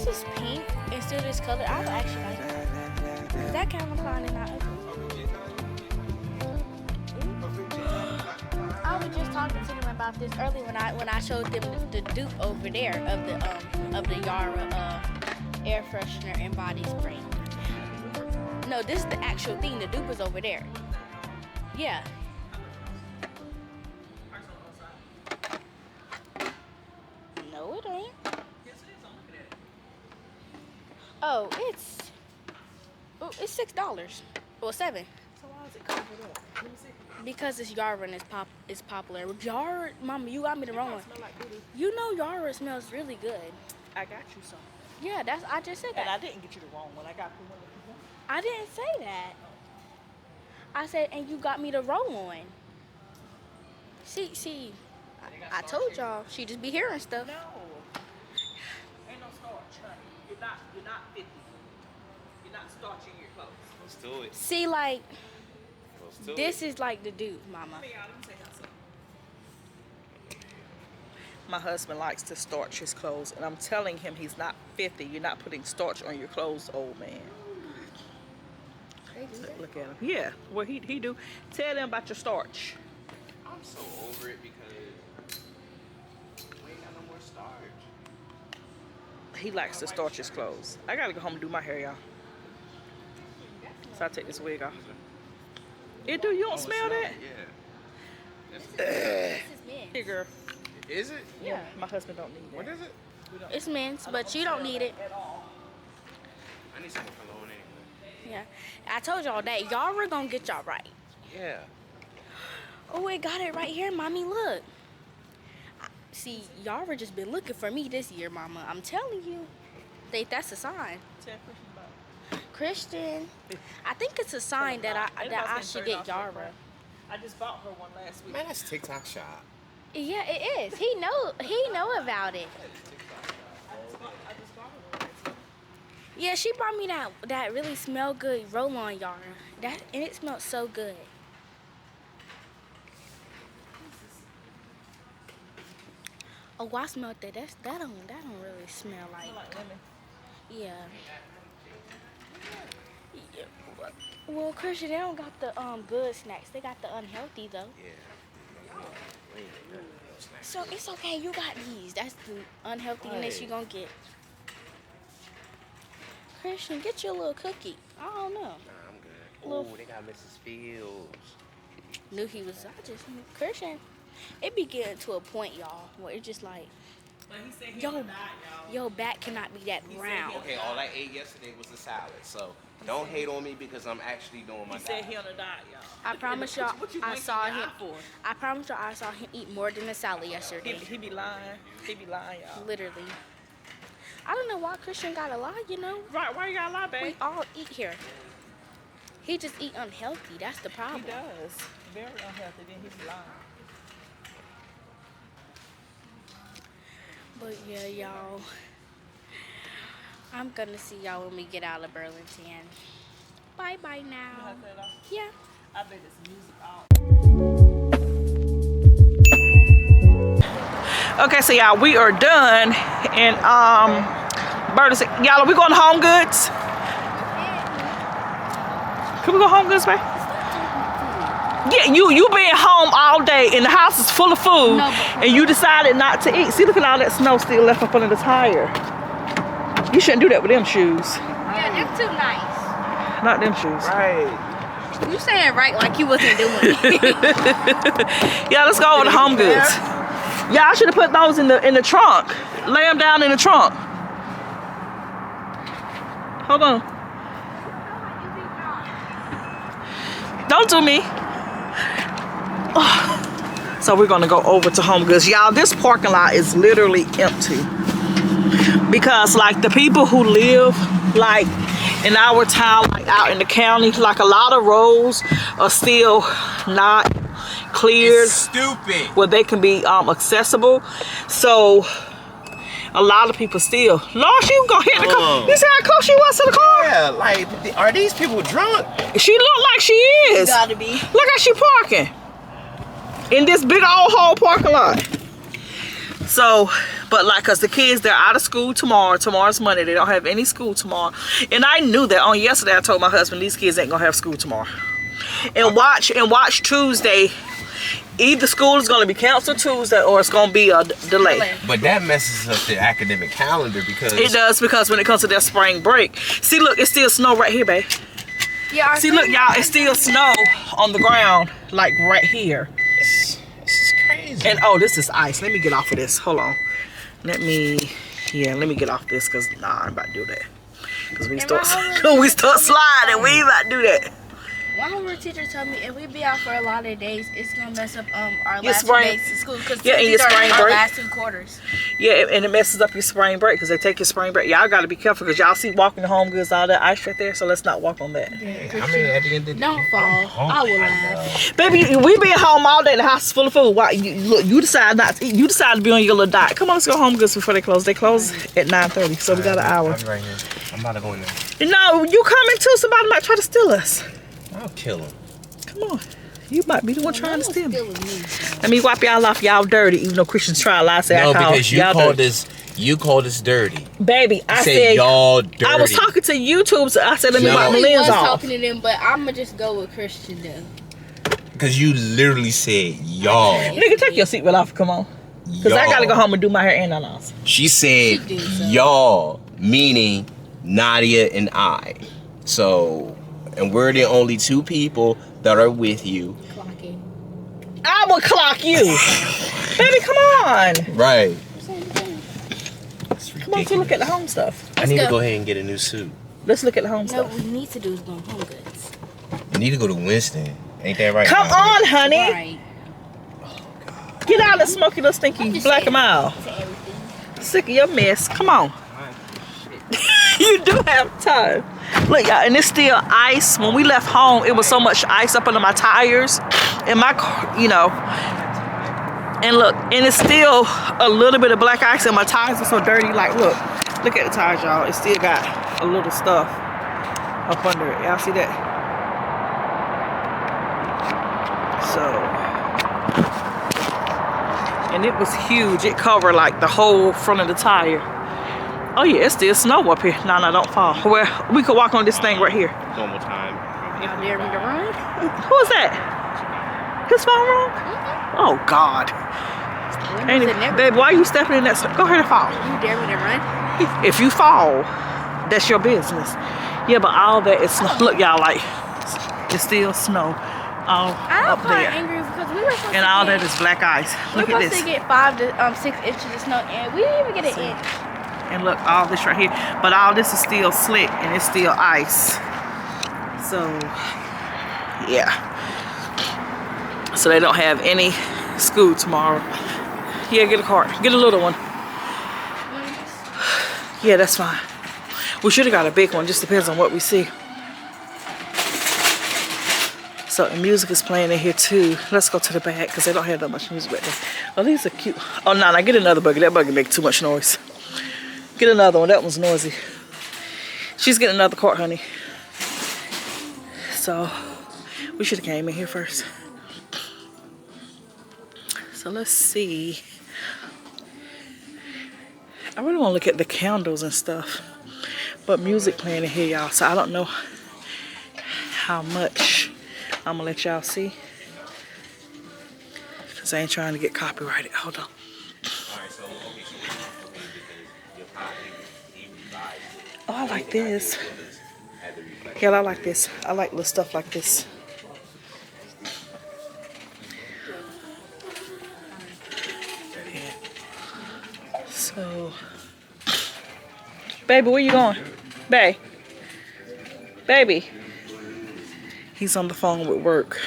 Speaker 3: was pink and still this color, I would actually like that. That kind of fine and not ugly. I was just talking to them about this earlier when I showed them the dupe over there of the Yara air freshener and body spray. No, this is the actual thing. The dupe is over there. Yeah. No, it ain't. Oh, it's $6. Well, $7.
Speaker 1: So why is it covered up? Let me see.
Speaker 3: Because it's Yara and it's popular. Yara, Mama, you got me the wrong one.
Speaker 1: Smell like doo-doo.
Speaker 3: You know Yara smells really good.
Speaker 1: I got you some.
Speaker 3: Yeah, I just said
Speaker 1: And I
Speaker 3: that.
Speaker 1: didn't get you the wrong one. I got the one that you want.
Speaker 3: I didn't say that. I said, and you got me the wrong one. See, I told y'all she just be hearing stuff.
Speaker 1: No. Ain't no starch, honey. You're not 50. You're not starching your clothes.
Speaker 2: Let's do it.
Speaker 3: See, like
Speaker 2: Let's do
Speaker 3: this is like the dude, Mama.
Speaker 1: Let me say something. My husband likes to starch his clothes, and I'm telling him he's not 50. You're not putting starch on your clothes, old man. Look at him. Yeah, well he do. Tell them about your starch.
Speaker 2: I'm so over it because we ain't got no more starch.
Speaker 1: He likes to starch his clothes. I gotta go home and do my hair, y'all. So I take this wig off. It do? You don't smell that?
Speaker 2: Yeah.
Speaker 3: This is men's.
Speaker 1: Here, girl.
Speaker 2: Is it?
Speaker 3: Yeah,
Speaker 1: My husband don't need that.
Speaker 2: What is it?
Speaker 3: it's men's, but you don't need it.
Speaker 2: I need some more cologne anyway.
Speaker 3: Yeah, I told y'all that Yara gonna get y'all right.
Speaker 2: Yeah.
Speaker 3: Oh, it got it right here, Mommy. Look. See, Yara just been looking for me this year, Mama. I'm telling you. That's a sign. Christian, I think it's a sign that I should get Yara.
Speaker 1: I just bought her one last week.
Speaker 2: Man, that's TikTok shop.
Speaker 3: Yeah, it is. He know about it.
Speaker 1: I just bought her one last week.
Speaker 3: Yeah, she brought me that really smell good roll-on Yara. And it smelled so good. Oh, I smelled that. That don't really smell like.
Speaker 1: Like lemon.
Speaker 3: Yeah. Well, Christian, they don't got the good snacks. They got the unhealthy though.
Speaker 2: Yeah.
Speaker 3: So it's okay. You got these. That's the unhealthiness you gonna get. Christian, get you a little cookie. I don't know.
Speaker 2: Nah, I'm good. Oh, they got Mrs. Fields.
Speaker 3: Knew he was. I just knew Christian. It be getting to a point, y'all, where it's just like, your back cannot be that brown.
Speaker 2: Okay, all I ate yesterday was a salad, so don't hate on me because I'm actually doing my diet.
Speaker 1: He said he on a diet, y'all.
Speaker 3: I promise y'all, I saw him.
Speaker 1: For?
Speaker 3: I promise y'all, I saw him eat more than a salad yesterday.
Speaker 1: He be lying. He be lying, y'all.
Speaker 3: Literally. I don't know why Christian gotta lie, you know.
Speaker 1: Right, why you gotta lie, babe?
Speaker 3: We all eat here. He just eat unhealthy. That's the problem.
Speaker 1: He does. Very unhealthy, then he be lying.
Speaker 3: But yeah, y'all. I'm gonna see y'all when we get out of Burlington. Bye bye now. Yeah.
Speaker 1: I bet it's music out. Okay, so y'all, we are done in Burlington. Y'all, are we going to Home Goods? Can we go Home Goods, babe? Yeah, you been home all day and the house is full of food, and you decided not to eat. See, look at all that snow still left up under the tire. You shouldn't do that with them shoes.
Speaker 3: Yeah, they're too nice.
Speaker 1: Not them shoes.
Speaker 2: Right.
Speaker 3: You saying right like you wasn't doing it.
Speaker 1: Yeah, let's go over to Home Goods. Yeah, I should have put those in the trunk. Lay them down in the trunk. Hold on. Don't do me. So we're gonna go over to Home Goods. Y'all, this parking lot is literally empty. Because like the people who live like in our town, like out in the county, like a lot of roads are still not cleared.
Speaker 2: It's stupid.
Speaker 1: Where they can be accessible. So a lot of people still. Lord, she gonna hit the car. You see how close she was to the car?
Speaker 2: Yeah, like, are these people drunk?
Speaker 1: She look like she is.
Speaker 3: Gotta be.
Speaker 1: Look how she parking in this big old whole parking lot. So, but like, cause the kids, they're out of school tomorrow. Tomorrow's Monday. They don't have any school tomorrow. And I knew that on yesterday. I told my husband these kids ain't gonna have school tomorrow. And watch Tuesday. Either school is gonna be canceled Tuesday or it's gonna be a delay.
Speaker 2: But that messes up the academic calendar because
Speaker 1: it does, because when it comes to their spring break. See, look, it's still snow right here, babe.
Speaker 3: Yeah.
Speaker 1: See, look, y'all, it's still snow on the ground, like right here.
Speaker 2: this is crazy.
Speaker 1: And oh, this is ice. Let me get off of this. Hold on. Let me get off this, cause nah, I'm about to do that. Cause we start sliding. We ain't about to do that.
Speaker 3: One homework teacher told me if we be out for a lot of days, it's gonna mess up our
Speaker 1: Your
Speaker 3: last
Speaker 1: spring-
Speaker 3: days to school because
Speaker 1: Yeah, and
Speaker 3: these
Speaker 1: your
Speaker 3: are
Speaker 1: spring
Speaker 3: our
Speaker 1: break.
Speaker 3: last 2 quarters.
Speaker 1: Yeah, and it messes up your spring break because they take your spring break. Y'all got to be careful because y'all see walking to Home Goods, all that ice right there. So let's not walk on that.
Speaker 2: I mean, at the end of the day,
Speaker 3: Don't fall. I will laugh.
Speaker 1: Baby, we been home all day. The house is full of food. Why? You decide not to eat. You decide to be on your little diet. Come on, let's go Home Goods before they close. They close at 9:30, so we got an hour.
Speaker 2: I'll be right here. I'm about to go in there.
Speaker 1: No, you coming too. Somebody might try to steal us.
Speaker 2: I'll kill him.
Speaker 1: Come on. You might be the one trying to steal me.
Speaker 3: Still with me, so.
Speaker 1: Let me wipe y'all off. Y'all dirty, even though Christians try a lie. Say
Speaker 2: No,
Speaker 1: I call
Speaker 2: because you called us dirty.
Speaker 1: Baby, I
Speaker 2: Said
Speaker 1: said
Speaker 2: y'all dirty.
Speaker 1: I was talking to YouTube, so I said let me
Speaker 2: No.
Speaker 1: wipe my
Speaker 3: I
Speaker 1: lens
Speaker 3: was
Speaker 1: off.
Speaker 3: talking to them, but I'm gonna just go with Christian though.
Speaker 2: Because you literally said y'all.
Speaker 1: Nigga, take your seatbelt off. Come on. Because I got to go home and do my hair and my nails.
Speaker 2: She said
Speaker 3: She did, so.
Speaker 2: y'all, meaning Nadia and I. So, and we're the only 2 people that are with you.
Speaker 3: Clocking.
Speaker 1: I will clock you. Baby, come on.
Speaker 2: Right.
Speaker 1: Come on to look at the home stuff.
Speaker 2: I need
Speaker 3: go.
Speaker 2: to go ahead and get a new suit.
Speaker 1: Let's look at the home
Speaker 3: No,
Speaker 1: stuff.
Speaker 3: what we need to do is go Home Goods.
Speaker 2: You need to go to Winston. Ain't that right?
Speaker 1: Come on, honey.
Speaker 3: Right.
Speaker 1: Get out of smoky little stinky
Speaker 3: just
Speaker 1: black
Speaker 3: saying.
Speaker 1: mile.
Speaker 3: To everything.
Speaker 1: Sick of your mess. Come on. You do have time. Look, y'all, and it's still ice. When we left home, it was so much ice up under my tires and my car, you know. And look, and it's still a little bit of black ice, and my tires are so dirty. Like, look at the tires, y'all. It still got a little stuff up under it. Y'all see that? So, and it was huge. It covered like the whole front of the tire. Oh yeah, it's still snow up here. No, don't fall. Well, we could walk on this thing right here.
Speaker 2: Normal time.
Speaker 3: Y'all dare me to run?
Speaker 1: Who is that? His phone wrong? Oh God.
Speaker 3: When
Speaker 1: Ain't
Speaker 3: does
Speaker 1: it,
Speaker 3: it never
Speaker 1: babe, why are you stepping in that stuff? Go ahead and fall.
Speaker 3: You dare me to run?
Speaker 1: If you fall, That's your business. Yeah, but all that is snow. Look, y'all, like, it's still snow all
Speaker 3: I'm
Speaker 1: up
Speaker 3: kind
Speaker 1: there.
Speaker 3: of angry because we were supposed
Speaker 1: And
Speaker 3: to
Speaker 1: all
Speaker 3: get,
Speaker 1: that is black ice.
Speaker 3: we
Speaker 1: Look
Speaker 3: were
Speaker 1: at
Speaker 3: supposed
Speaker 1: this.
Speaker 3: to get 5 to 6 inches of snow, and we didn't even get an inch.
Speaker 1: And look, all this right here. But all this is still slick and it's still ice. So, yeah. So they don't have any school tomorrow. Yeah, get a cart. Get a little one. Yeah, that's fine. We should have got a big one. Just depends on what we see. So the music is playing in here too. Let's go to the back because they don't have that much music back there. Oh, these are cute. Oh, no, get another buggy. That buggy makes too much noise. Get another one. That one's noisy. She's getting another cart, honey. So we should have came in here first. So let's see. I really want to look at the candles and stuff. But music playing in here, y'all. So I don't know how much I'm going to let y'all see. Because I ain't trying to get copyrighted. Hold on. Oh, I like this. Yeah, I like this. I like little stuff like this. Yeah. So, baby, where you going? Baby. He's on the phone with work.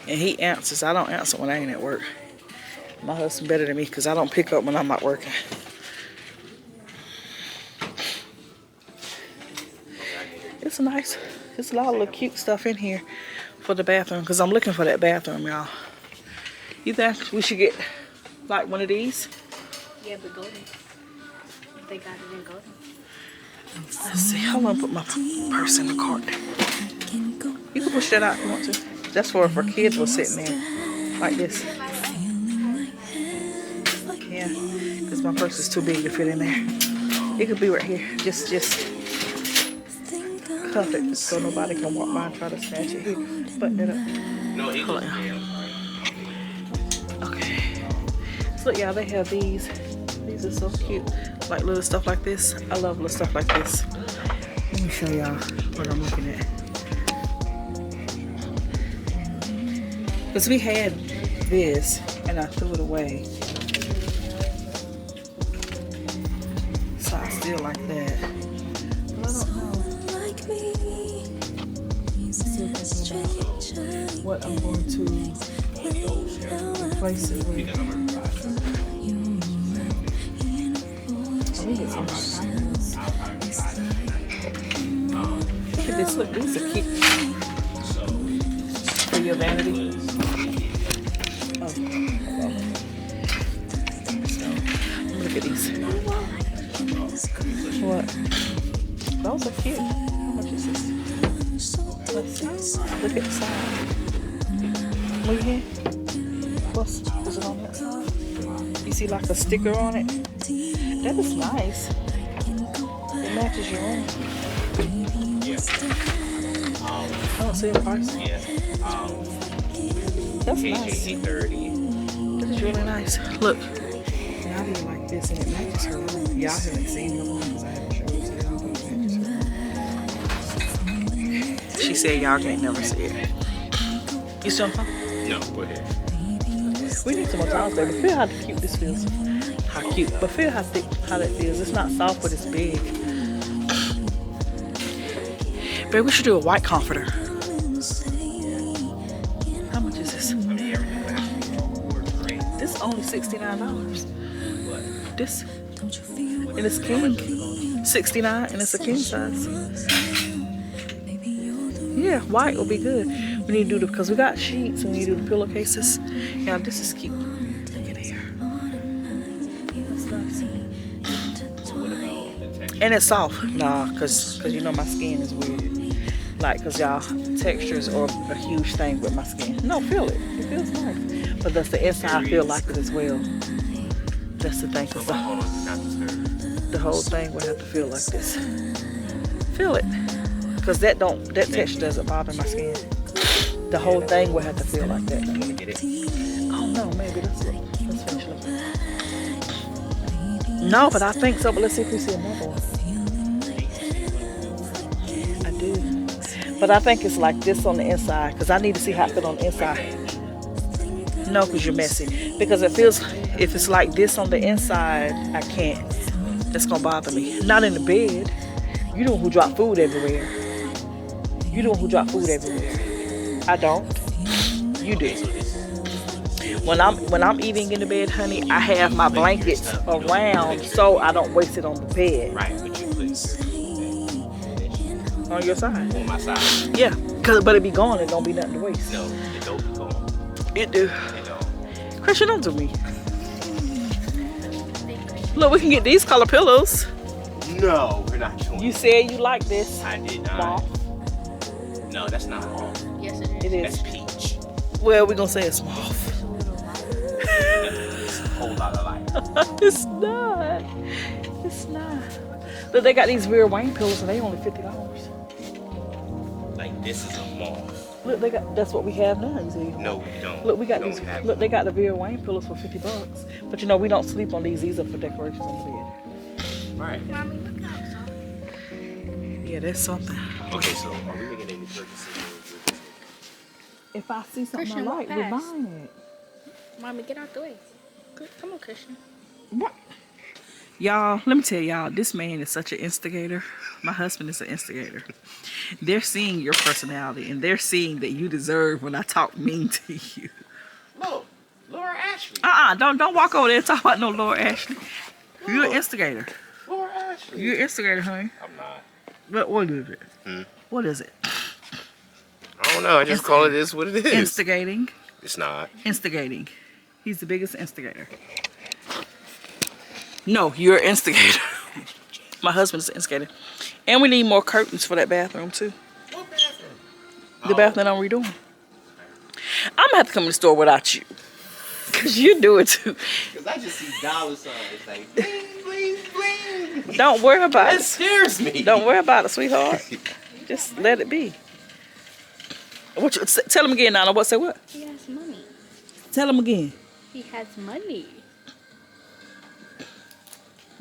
Speaker 1: And he answers. I don't answer when I ain't at work. My husband better than me because I don't pick up when I'm not working. It's nice. There's a lot of little cute stuff in here for the bathroom because I'm looking for that bathroom, y'all. You think we should get like one of these?
Speaker 3: Yeah, but golden. They got it in golden.
Speaker 1: Let's see. How long put my purse in the cart? You can push that out if you want to. That's for kids were sitting there like this. Yeah, because my purse is too big to fit in there. It could be right here. Just cuff it so nobody can walk by and try to snatch it. Here, button it up.
Speaker 2: No, he
Speaker 1: Hold on. Okay. So look, y'all, they have these. These are so cute. Like little stuff like this. I love little stuff like this. Let me show y'all what I'm looking at. Because we had this and I threw it away. So I still like that. But I don't know. What I'm going to replace it with. I think it's on my pockets. Look at this. Look, these are cute. For your vanity. Oh, hello. So, look at these. What? Those are cute. How much is this? Let's see. Look at the side. Look here. Is it on that side? You see like a sticker on it? That is nice. It matches your own. I don't see a price.
Speaker 2: Yeah.
Speaker 1: That's nice.
Speaker 2: 30.
Speaker 1: This is really nice. Look. Now I do like this and it matches her room. Y'all haven't seen the room because I haven't showed it to y'all, but it matches her. She said y'all can't never see it. You still on the phone?
Speaker 2: No, go ahead.
Speaker 1: We need some more towels, baby. Feel how cute this feels. How cute. But feel how thick, how that feels. It's not soft, but it's big. Baby, we should do a white comforter. How much is this? This is only $69. This, and it's king. 69 and it's a king size. Yeah, white will be good. We need to do because we got sheets and we need to do the pillowcases. Yeah, this is cute. Look at here. That's nice. And it's soft. Nah, cause you know my skin is weird. Like, cause y'all textures are a huge thing with my skin. No, feel it. It feels nice. But that's the inside feel like it as well. That's the thing. Cause the whole thing would have to feel like this. Feel it. Cause that texture doesn't bother my skin. The whole thing would have to feel like that.
Speaker 2: I'm gonna get it.
Speaker 1: Oh no, maybe let's finish looking. No, but I think so. But let's see if we see another one. I do. But I think it's like this on the inside because I need to see how it fit on the inside. No, because you're messy. Because it feels, if it's like this on the inside, I can't. That's going to bother me. Not in the bed. You the one who drop food everywhere. You the one who drop food everywhere. I don't. You do. When I'm eating in the bed, honey, I have my blankets around so I don't waste it on the bed.
Speaker 2: Right, but you put
Speaker 1: On your side.
Speaker 2: on my side.
Speaker 1: Yeah, but it be gone. It don't be nothing to waste.
Speaker 2: No, it don't be gone.
Speaker 1: It do.
Speaker 2: It don't.
Speaker 1: Christian, don't do me. Look, we can get these color pillows.
Speaker 2: No, we're not doing
Speaker 1: You said you like this.
Speaker 2: I did not.
Speaker 1: Mauve.
Speaker 2: No, that's not all.
Speaker 3: Yes, it is.
Speaker 1: It
Speaker 2: That's
Speaker 1: is.
Speaker 2: peach.
Speaker 1: Well, we're gonna say it's mauve.
Speaker 2: It's a whole lot of light.
Speaker 1: It's not. It's not. Look, they got these Vera Wayne pillows and they only $50.
Speaker 2: Like this is a mauve.
Speaker 1: Look, they got. That's what we have now. You see.
Speaker 2: No, we don't.
Speaker 1: Look, we got
Speaker 2: No,
Speaker 1: these.
Speaker 2: we haven't.
Speaker 1: Look, they got the Vera Wayne pillows for $50. But you know, we don't sleep on these. These are for decorations on the bed.
Speaker 2: Right.
Speaker 3: Mommy, look outside.
Speaker 1: Yeah, that's something.
Speaker 2: Okay, so are we making any purchases?
Speaker 1: If I see something
Speaker 3: Christian,
Speaker 1: I like,
Speaker 3: walk
Speaker 1: we're
Speaker 3: past.
Speaker 1: buying it.
Speaker 3: Mommy, get out the way. Come on, Christian.
Speaker 1: What? Y'all, let me tell y'all, this man is such an instigator. My husband is an instigator. They're seeing your personality and they're seeing that you deserve when I talk mean to you.
Speaker 2: Look, Laura Ashley.
Speaker 1: Don't walk over there and talk about no Laura Ashley. You're an instigator.
Speaker 2: Laura Ashley.
Speaker 1: You're an instigator, honey.
Speaker 2: I'm not.
Speaker 1: What is it? What is it?
Speaker 2: I don't know. I just call it this what it is.
Speaker 1: Instigating.
Speaker 2: It's not.
Speaker 1: Instigating. He's the biggest instigator. No, you're an instigator. My husband's an instigator. And we need more curtains for that bathroom too.
Speaker 2: What bathroom?
Speaker 1: The bathroom I'm redoing. I'm gonna have to come in the store without you. Cause you do it too.
Speaker 2: Because I just see dollar signs like bling, bling, bling.
Speaker 1: Don't worry about
Speaker 2: That
Speaker 1: it.
Speaker 2: scares me.
Speaker 1: Don't worry about it, sweetheart. Just let it be. What you, tell him again, Nana. What? Say what?
Speaker 3: He has money.
Speaker 1: Tell him again.
Speaker 3: He has money.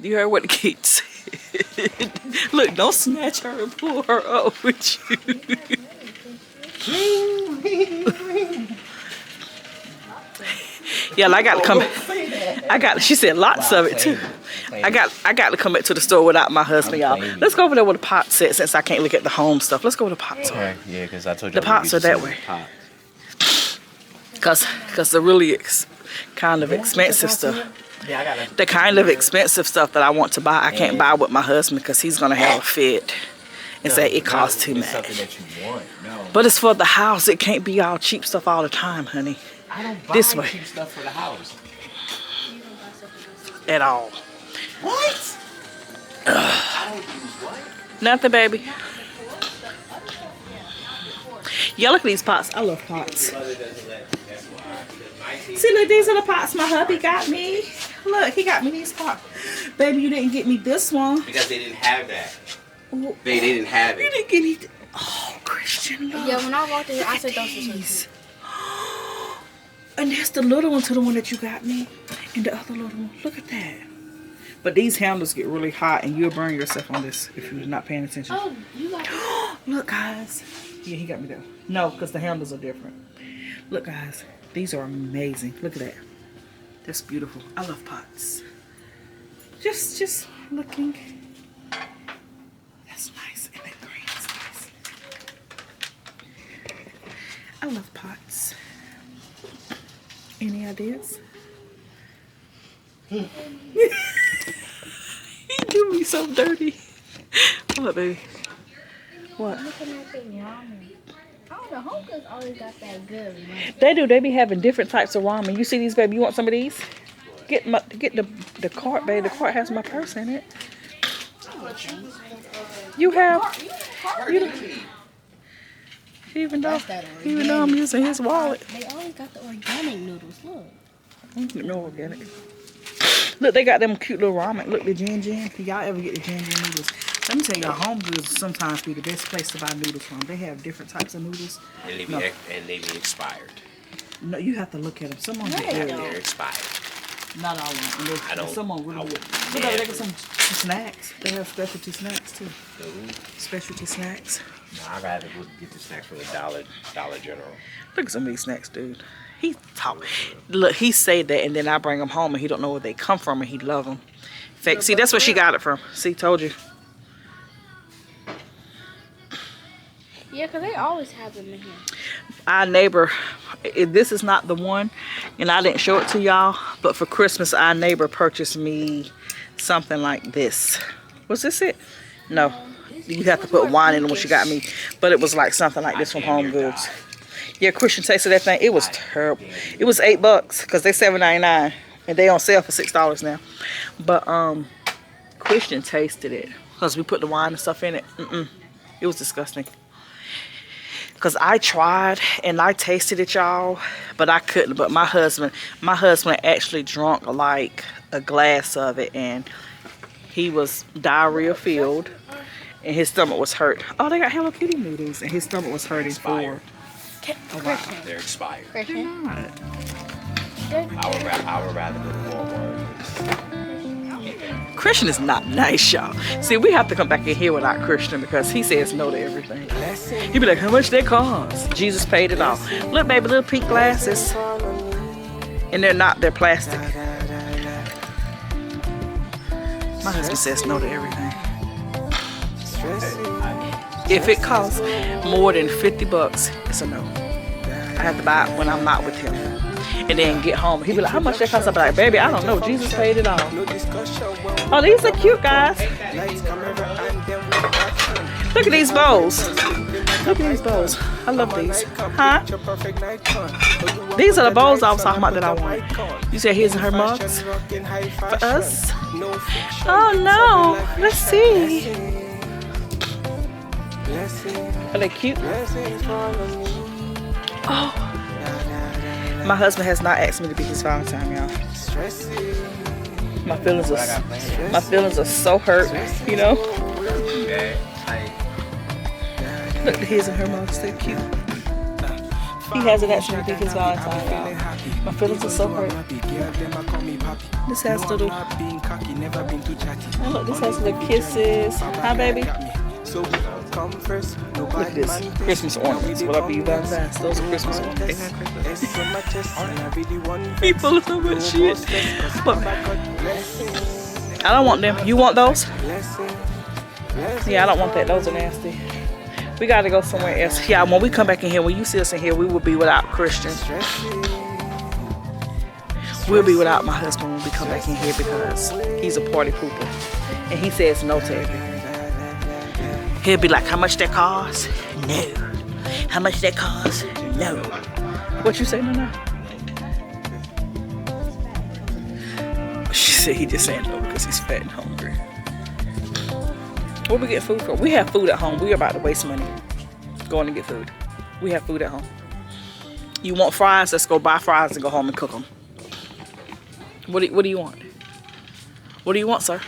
Speaker 1: You heard what the kid said. Look, don't snatch her and pull her up with you. Yeah, I got to come. She said lots of it too. I got to come back to the store without my husband, y'all. Let's go over there with the pot set since I can't look at the home stuff. Let's go with the pots.
Speaker 2: Okay, yeah, because I told you
Speaker 1: The pots are that way. Cause the really kind of expensive stuff.
Speaker 2: Yeah, I got it.
Speaker 1: The kind of expensive stuff that I want to buy, I can't buy with my husband because he's gonna have a fit and say it costs too much.
Speaker 2: Something that you want. No.
Speaker 1: But it's for the house. It can't be all cheap stuff all the time, honey.
Speaker 2: I don't buy
Speaker 1: This way.
Speaker 2: cheap stuff for the house.
Speaker 1: At all.
Speaker 2: What? I don't use what?
Speaker 1: Nothing, baby. Yeah, look at these pots. I love pots. See, look, these are the pots my hubby got me. Look, he got me these pots. Baby, you didn't get me this one.
Speaker 2: Because they didn't have that. They didn't have
Speaker 1: You
Speaker 2: it.
Speaker 1: didn't get me. Oh, Christian, look.
Speaker 3: Yeah, when I walked in, I said
Speaker 1: Look at
Speaker 3: those were so
Speaker 1: these. And that's the little one to the one that you got me. And the other little one. Look at that. But these handles get really hot and you'll burn yourself on this if you're not paying attention.
Speaker 3: Oh, you got
Speaker 1: Look, guys. Yeah, he got me there. No, because the handles are different. Look, guys. These are amazing. Look at that. That's beautiful. I love pots. Just looking. That's nice. And that green is nice. I love pots. Any ideas? You do me so dirty. What, baby? What?
Speaker 3: Look at that thing, ramen. I don't know, Home Cook's always got that good ramen.
Speaker 1: They do. They be having different types of ramen. You see these, baby? You want some of these? Get the cart, baby. The cart has my purse in it. You have. Even though I'm using his wallet.
Speaker 3: They always got the organic noodles, look.
Speaker 1: No organic. Look, they got them cute little ramen. Look, the Jin Jin. Y'all ever get the Jin Jin noodles? Let me tell y'all, Home Goods sometimes be the best place to buy noodles from. They have different types of noodles.
Speaker 2: And they be,
Speaker 1: No.
Speaker 2: and they be expired.
Speaker 1: No, you have to look at them. Some of them
Speaker 3: No,
Speaker 1: are
Speaker 3: they
Speaker 1: very
Speaker 3: don't.
Speaker 2: They're expired.
Speaker 1: Not all of them.
Speaker 2: I don't.
Speaker 1: Some of them really good. Look over there, got some snacks. They have specialty snacks too. Specialty snacks.
Speaker 2: No, I'd rather go get the snacks from the Dollar General.
Speaker 1: Look at some of these snacks, dude. He talk. Look, he say that, and then I bring them home, and he don't know where they come from, and he love them. Fake. See, that's where she got it from. See, told you.
Speaker 3: Yeah, because they always have them in here.
Speaker 1: Our neighbor, this is not the one, and I didn't show it to y'all, but for Christmas, our neighbor purchased me something like this. Was this it? No. You have to put wine in it when she got me. But it was like something like this from Home Goods. Yeah, Christian tasted that thing. It was terrible. It was $8 because they $7.99 and they on sale for $6 now. But Christian tasted it because we put the wine and stuff in it. It was disgusting. Because I tried and I tasted it, y'all, but I couldn't. But my husband actually drunk like a glass of it, and he was diarrhea filled, and his stomach was hurt. Oh, they got Hello Kitty noodles, and his stomach was hurting for a while.
Speaker 2: They're expired.
Speaker 3: Christian.
Speaker 1: God.
Speaker 2: I would rather go to Walmart.
Speaker 1: Christian is not nice, y'all. See, we have to come back in here without Christian because he says no to everything. He be like, how much they cost? Jesus paid it all. Look, baby, little pink glasses. And they're not, they're plastic. My husband says no to everything. If it costs more than $50, it's a no. I have to buy it when I'm not with him. And then get home. He be like, how much that cost? I be like, baby, I don't know. Jesus paid it all. Oh, these are cute, guys. Look at these bowls. Look at these bowls. I love these. Huh? These are the bowls I was talking about that I want. You said his and her mugs? For us? Oh, no. Let's see. Are they cute? Oh. My husband has not asked me to be his Valentine, y'all. My feelings are so hurt, you know. Look at his and her mugs, they're cute. He hasn't asked me to be his Valentine, y'all. My feelings are so hurt. This has little. Oh, look, this has little kisses. Hi, baby. Look at this. Christmas ornaments. Will I be Valentine's? Those are Christmas ornaments. He full of so much shit. But I don't want them. You want those? Yeah, I don't want that. Those are nasty. We got to go somewhere else. Yeah, when we come back in here, when you see us in here, we will be without Christian. We'll be without my husband when we come back in here because he's a party pooper. And he says no to everything. He'll be like, how much that cost? No. How much that cost? No. What you say, no? She said he just saying no because he's fat and hungry. Where we get food from? We have food at home. We're about to waste money going to get food. We have food at home. You want fries? Let's go buy fries and go home and cook them. What do you want? What do you want, sir?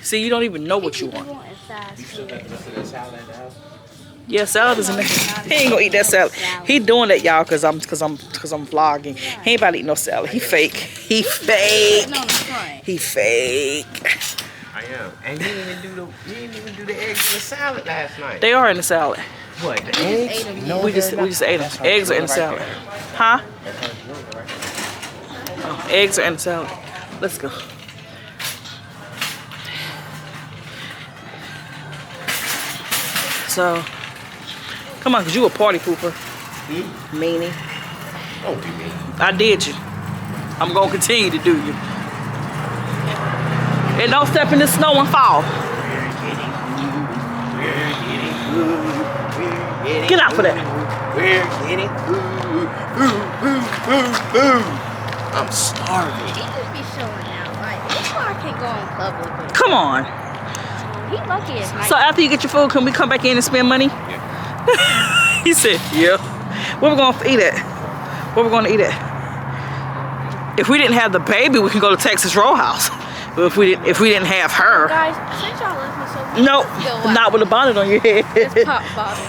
Speaker 1: See, you don't even know what you want. Yeah, salad is in there. He ain't gonna eat that salad. He doing that, y'all, cause I'm vlogging. He ain't about to eat no salad. He fake. He fake. He fake.
Speaker 2: I am. And you didn't even do the eggs in the salad last night.
Speaker 1: They are in the salad.
Speaker 2: What? The eggs?
Speaker 1: No, we just ate them. Eggs are in the salad. Huh? Oh, eggs are in the salad. Let's go. So, come on, cause you a party pooper. Meanie.
Speaker 2: Don't be mean.
Speaker 1: I did you. I'm gonna continue to do you. And don't step in the snow and fall. Get out for that.
Speaker 2: We're getting I'm starving.
Speaker 3: He just be showing out. Like, that's why I can't go in public.
Speaker 1: Come on.
Speaker 3: He lucky as night.
Speaker 1: So after you get your food, can we come back in and spend money?
Speaker 2: Yeah.
Speaker 1: He said, yeah. Where we gonna eat at? Where we gonna eat at? If we didn't have the baby, we can go to Texas Roadhouse. But if we didn't have her.
Speaker 3: Guys, since y'all left me so much,
Speaker 1: No, not with a bonnet on your head.
Speaker 3: It's pop bottles.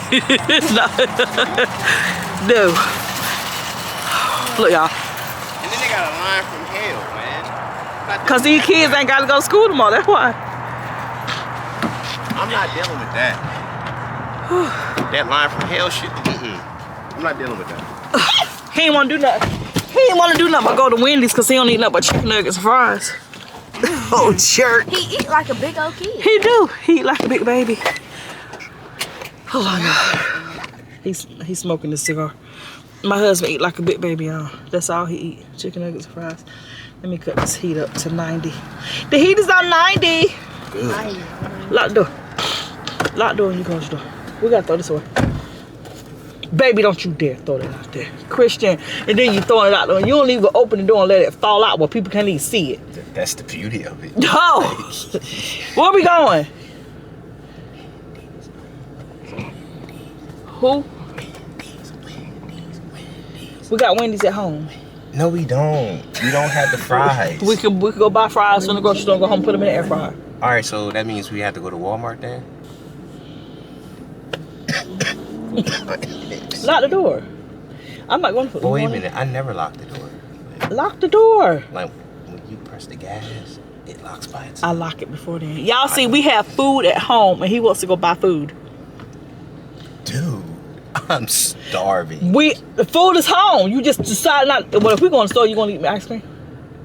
Speaker 1: No. Look, y'all.
Speaker 2: And then they got a line from hell, man.
Speaker 1: Cause these kids ain't gotta go to school tomorrow. That's why.
Speaker 2: I'm not dealing with that. That line from hell shit. I'm not dealing with that.
Speaker 1: He ain't wanna do nothing. He ain't wanna do nothing but go to Wendy's cause he don't eat nothing but chicken nuggets and fries. Oh, jerk.
Speaker 3: He eat like a big old kid.
Speaker 1: He do. He eat like a big baby. Oh my God. He's smoking this cigar. My husband eat like a big baby, y'all. That's all he eat. Chicken nuggets and fries. Let me cut this heat up to 90. The heat is on 90.
Speaker 2: Good.
Speaker 1: Lock the door. Lock the door and you close the door. We gotta throw this away. Baby, don't you dare throw that out there. Christian, and then you throwing it out there. You don't even open the door and let it fall out where people can't even see it.
Speaker 2: That's the beauty of it.
Speaker 1: No! Where we going? Who? We got Wendy's at home.
Speaker 2: No, we don't. We don't have the fries.
Speaker 1: We could go buy fries from the grocery store and go home and put them in the air fryer.
Speaker 2: All right, so that means we have to go to Walmart then?
Speaker 1: Lock the door. I'm not going to put
Speaker 2: Wait a minute. I never lock the door.
Speaker 1: Lock the door.
Speaker 2: Like, when you press the gas, it locks by itself.
Speaker 1: I lock it before then. Y'all see, we have food at home and he wants to go buy food.
Speaker 2: Dude, I'm starving.
Speaker 1: The food is home. You just decide not. Well, if we go to the store, you gonna eat ice cream?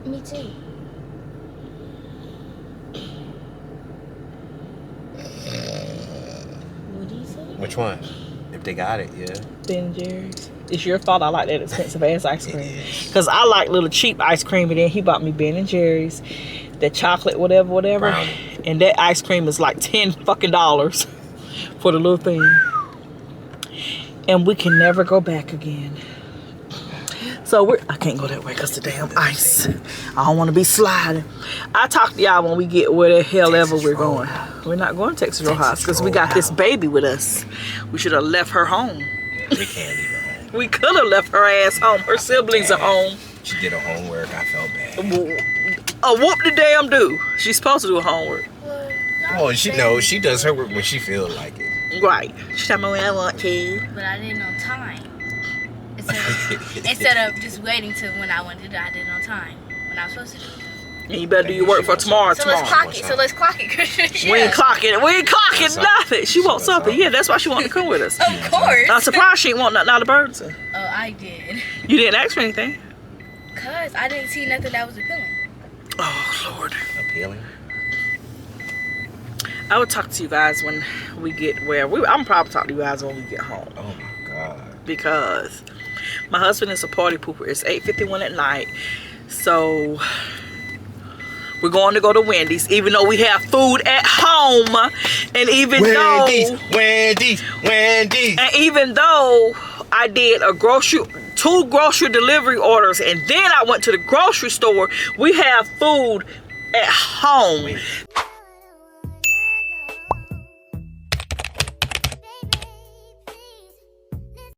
Speaker 3: Me too. What do you say?
Speaker 2: Which one? If they got it, yeah.
Speaker 1: Ben & Jerry's. It's your fault I like that expensive ass ice cream. Cause I like little cheap ice cream, and then he bought me Ben & Jerry's, that chocolate whatever.
Speaker 2: Brownie.
Speaker 1: And that ice cream is like $10 fucking for the little thing. And we can never go back again. So I can't go that way because the damn ice. I don't want to be sliding. I'll talk to y'all when we get where the hell ever we're going. We're not going to Texas Roadhouse because we got this baby with us. We should have left her home.
Speaker 2: We can't leave her home.
Speaker 1: We could have left her ass home. Her siblings are home.
Speaker 2: She did her homework. I felt bad.
Speaker 1: Whoop the damn do. She's supposed to do her homework.
Speaker 2: Oh, she knows. She does her work when she feels like it.
Speaker 1: Right. She told me when I want to.
Speaker 3: But I didn't on time. Instead of just waiting till when I wanted to do it, I did it on time. When I was supposed to do it.
Speaker 1: And you better do your work for tomorrow.
Speaker 3: So let's clock it. So let's clock it.
Speaker 1: We ain't clocking. We ain't clocking nothing. She wants something. Yeah, that's why she wanted to come with us.
Speaker 3: Of course.
Speaker 1: I'm surprised she ain't want nothing out of Burlington.
Speaker 3: Oh, I did.
Speaker 1: You didn't ask for anything.
Speaker 3: Cause I didn't see nothing that was appealing.
Speaker 1: Oh, Lord.
Speaker 2: Appealing?
Speaker 1: I would talk to you guys when we get where I'm probably talking to you guys when we get home.
Speaker 2: Oh my God.
Speaker 1: Because my husband is a party pooper. It's 8:51 at night. So we're going to go to Wendy's, even though we have food at home. And even
Speaker 2: Wendy's.
Speaker 1: And even though I did two grocery delivery orders, and then I went to the grocery store, we have food at home.